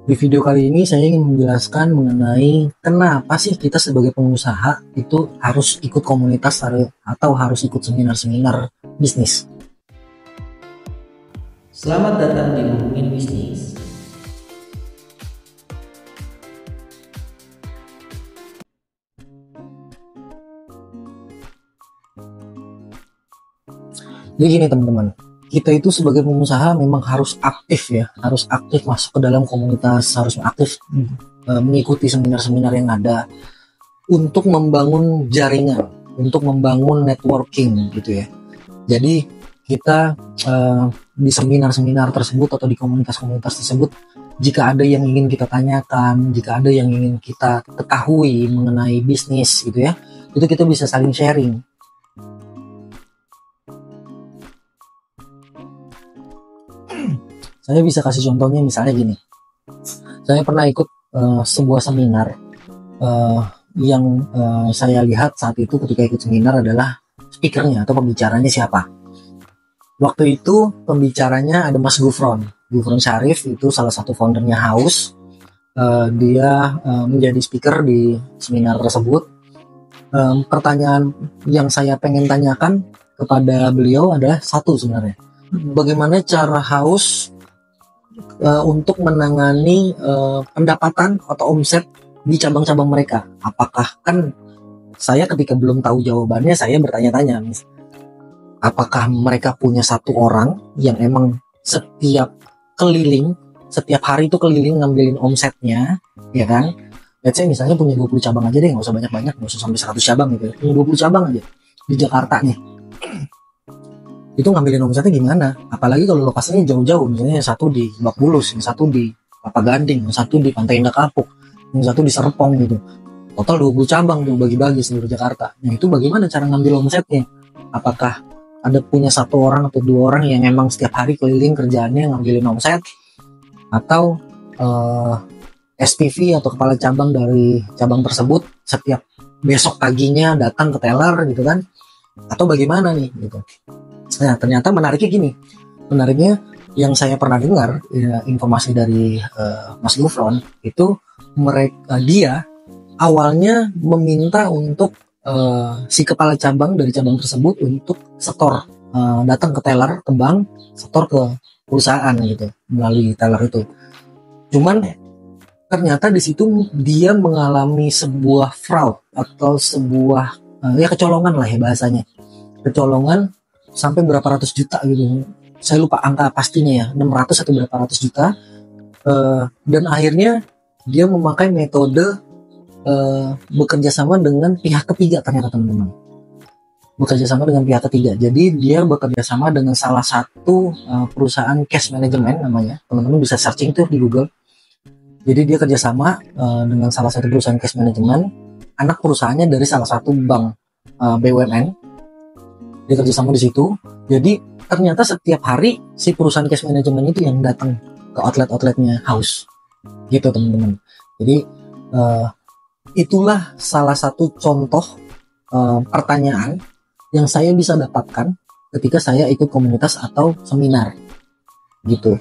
Di video kali ini saya ingin menjelaskan mengenai kenapa sih kita sebagai pengusaha itu harus ikut komunitas atau harus ikut seminar-seminar bisnis. Selamat datang di Ngomongin Bisnis. Jadi gini teman-teman, kita itu sebagai pengusaha memang harus aktif ya, harus aktif masuk ke dalam komunitas, harus aktif mengikuti seminar-seminar yang ada untuk membangun jaringan, untuk membangun networking gitu ya. Jadi kita di seminar-seminar tersebut atau di komunitas-komunitas tersebut, jika ada yang ingin kita tanyakan, jika ada yang ingin kita ketahui mengenai bisnis gitu ya, itu kita bisa saling sharing. Saya bisa kasih contohnya misalnya gini. Saya pernah ikut sebuah seminar yang saya lihat saat itu ketika ikut seminar adalah speakernya atau pembicaranya siapa. Waktu itu pembicaranya ada Mas Gufron Syarif, itu salah satu foundernya Haus. Dia menjadi speaker di seminar tersebut. Pertanyaan yang saya pengen tanyakan kepada beliau adalah satu sebenarnya. Bagaimana cara Haus untuk menangani pendapatan atau omset di cabang-cabang mereka? Apakah kan saya ketika belum tahu jawabannya, saya bertanya-tanya, apakah mereka punya satu orang yang emang setiap hari itu keliling ngambilin omsetnya, ya kan? Let's say misalnya punya 20 cabang aja deh, nggak usah banyak-banyak, nggak usah sampai 100 cabang gitu ya. Punya 20 cabang aja di Jakarta nih. Itu ngambilin omsetnya gimana? Apalagi kalau lokasinya jauh-jauh, misalnya yang satu di Lebak Bulus, yang satu di Kelapa Gading, yang satu di Pantai Indah Kapuk, yang satu di Serpong gitu. Total 20 cabang tuh bagi-bagi seluruh Jakarta. Nah itu bagaimana cara ngambil omsetnya? Apakah ada punya satu orang atau dua orang yang emang setiap hari keliling kerjaannya ngambilin omset? Atau SPV atau kepala cabang dari cabang tersebut setiap besok paginya datang ke teller gitu kan? Atau bagaimana nih gitu? Nah ternyata menariknya yang saya pernah dengar ya, informasi dari Mas Gufron itu dia awalnya meminta untuk si kepala cabang dari cabang tersebut untuk setor, datang ke teller ke bank, setor ke perusahaan gitu melalui teller itu. Cuman ternyata di situ dia mengalami sebuah fraud atau sebuah ya kecolongan lah ya bahasanya, kecolongan sampai berapa ratus juta gitu. Saya lupa angka pastinya ya, 600 atau berapa ratus juta. Dan akhirnya dia memakai metode bekerja sama dengan pihak ketiga ternyata teman-teman. Bekerja sama dengan pihak ketiga. Jadi dia bekerja sama dengan salah satu perusahaan cash management namanya. Teman-teman bisa searching tuh di Google. Jadi dia kerjasama dengan salah satu perusahaan cash management. Anak perusahaannya dari salah satu bank BUMN. Dia kerjasama di situ. Jadi ternyata setiap hari si perusahaan cash management itu yang datang ke outletnya Haus gitu teman-teman. Jadi itulah salah satu contoh pertanyaan yang saya bisa dapatkan ketika saya ikut komunitas atau seminar gitu.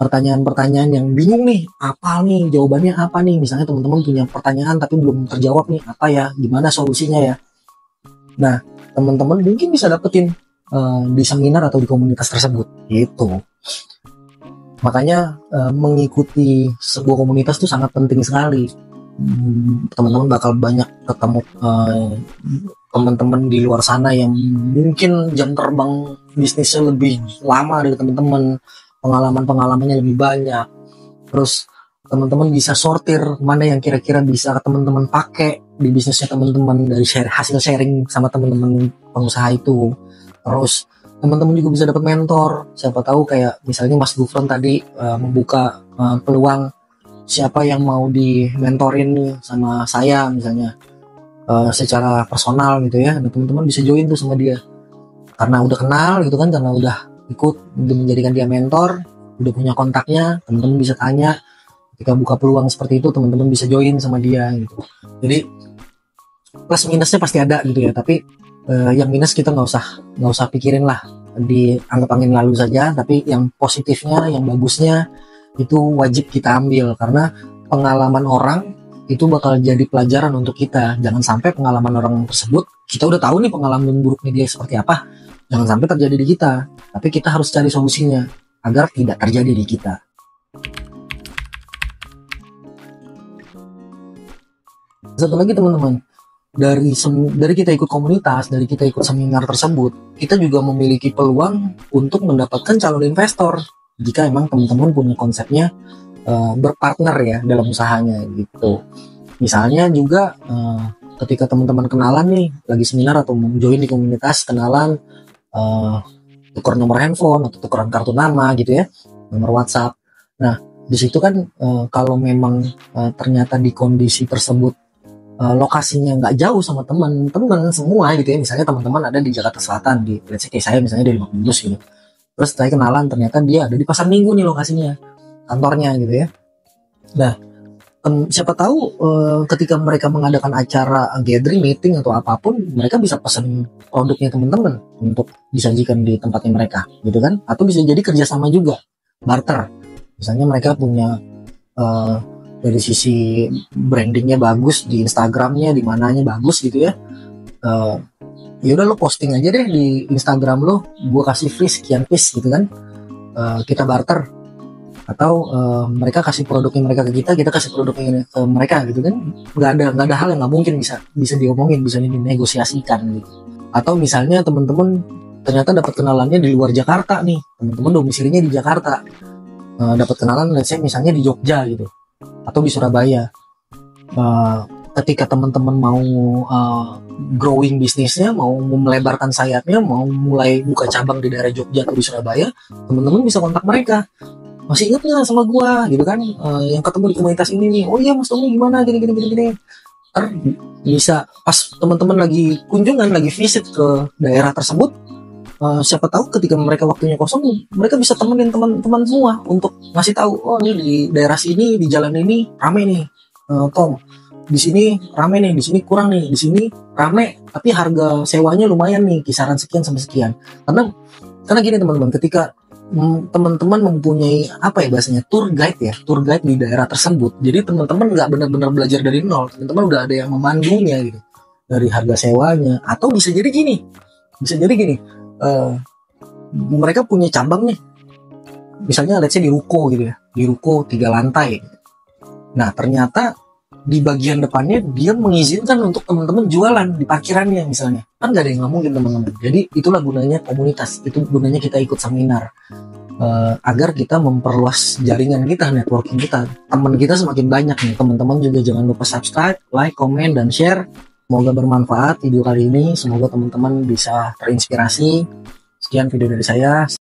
Pertanyaan-pertanyaan yang bingung nih, apa nih jawabannya, apa nih, misalnya teman-teman punya pertanyaan tapi belum terjawab nih, apa ya, gimana solusinya ya. Nah teman-teman mungkin bisa dapetin di seminar atau di komunitas tersebut gitu. Makanya mengikuti sebuah komunitas itu sangat penting sekali. Teman-teman bakal banyak ketemu teman-teman di luar sana yang mungkin jam terbang bisnisnya lebih lama dari teman-teman, pengalamannya lebih banyak. Terus teman-teman bisa sortir mana yang kira-kira bisa teman-teman pakai di bisnisnya teman-teman dari hasil sharing sama teman-teman pengusaha itu. Terus teman-teman juga bisa dapat mentor. Siapa tahu kayak misalnya Mas Gufron tadi membuka peluang siapa yang mau di mentorin nih sama saya misalnya secara personal gitu ya. Nah, teman-teman bisa join tuh sama dia. Karena udah kenal gitu kan, karena udah ikut menjadikan dia mentor, udah punya kontaknya, teman-teman bisa tanya. Ketika buka peluang seperti itu, teman-teman bisa join sama dia gitu. Jadi plus minusnya pasti ada gitu ya, tapi yang minus kita nggak usah pikirin lah, dianggap angin lalu saja. Tapi yang positifnya, yang bagusnya itu wajib kita ambil, karena pengalaman orang itu bakal jadi pelajaran untuk kita. Jangan sampai pengalaman orang tersebut, kita udah tahu nih pengalaman buruknya dia seperti apa, jangan sampai terjadi di kita. Tapi kita harus cari solusinya agar tidak terjadi di kita. Satu lagi teman-teman, dari kita ikut komunitas, dari kita ikut seminar tersebut, kita juga memiliki peluang untuk mendapatkan calon investor jika emang teman-teman punya konsepnya berpartner ya dalam usahanya gitu. Misalnya juga ketika teman-teman kenalan nih lagi seminar atau mau join di komunitas, kenalan, tukar nomor handphone atau tukeran kartu nama gitu ya, nomor WhatsApp. Nah di situ kan kalau memang ternyata di kondisi tersebut lokasinya nggak jauh sama teman-teman semua gitu ya, misalnya teman-teman ada di Jakarta Selatan, di let's say kayak saya misalnya di Lebak Bulus gitu, terus saya kenalan ternyata dia ada di Pasar Minggu nih lokasinya, kantornya gitu ya. Nah siapa tahu ketika mereka mengadakan acara gathering, meeting atau apapun, mereka bisa pesan produknya teman-teman untuk disajikan di tempatnya mereka gitu kan, atau bisa jadi kerjasama juga, barter. Misalnya mereka punya dari sisi brandingnya bagus, di Instagramnya di mananya bagus gitu ya, ya udah lo posting aja deh di Instagram lo, gue kasih free sekian piece gitu kan, kita barter. Atau mereka kasih produknya mereka ke kita kasih produknya ke mereka gitu kan. Nggak ada hal yang nggak mungkin bisa diomongin, bisa dinegosiasikan gitu. Atau misalnya teman-teman ternyata dapat kenalannya di luar Jakarta nih, teman-teman domisilinya di Jakarta, dapat kenalan let's say misalnya di Jogja gitu atau di Surabaya. Ketika teman-teman mau growing bisnisnya, mau melebarkan sayapnya, mau mulai buka cabang di daerah Jogja atau di Surabaya, teman-teman bisa kontak mereka. Masih ingat nggak sama gua gitu kan, yang ketemu di komunitas ini nih, oh iya Mas Tommy gimana gini. Ntar bisa pas teman-teman lagi kunjungan, lagi visit ke daerah tersebut, siapa tahu ketika mereka waktunya kosong, mereka bisa temenin teman-teman semua untuk ngasih tahu, oh ini di daerah sini, di jalan ini rame nih, Tom, di sini rame nih, di sini kurang nih, di sini rame tapi harga sewanya lumayan nih, kisaran sekian sampai sekian. Karena gini teman-teman, ketika teman-teman mempunyai apa ya bahasanya, tour guide di daerah tersebut, jadi teman-teman nggak benar-benar belajar dari nol, teman-teman udah ada yang memandunya gitu, dari harga sewanya. Atau bisa jadi gini, mereka punya cabang nih, misalnya let's say di Ruko gitu ya, di Ruko 3 lantai. Nah ternyata di bagian depannya dia mengizinkan untuk teman-teman jualan di parkirannya misalnya, kan gak ada yang ngomongin teman-teman. Jadi itulah gunanya komunitas, itu gunanya kita ikut seminar, agar kita memperluas jaringan kita, networking kita, teman kita semakin banyak nih. Teman-teman juga jangan lupa subscribe, like, komen, dan share. Semoga bermanfaat video kali ini, semoga teman-teman bisa terinspirasi. Sekian video dari saya.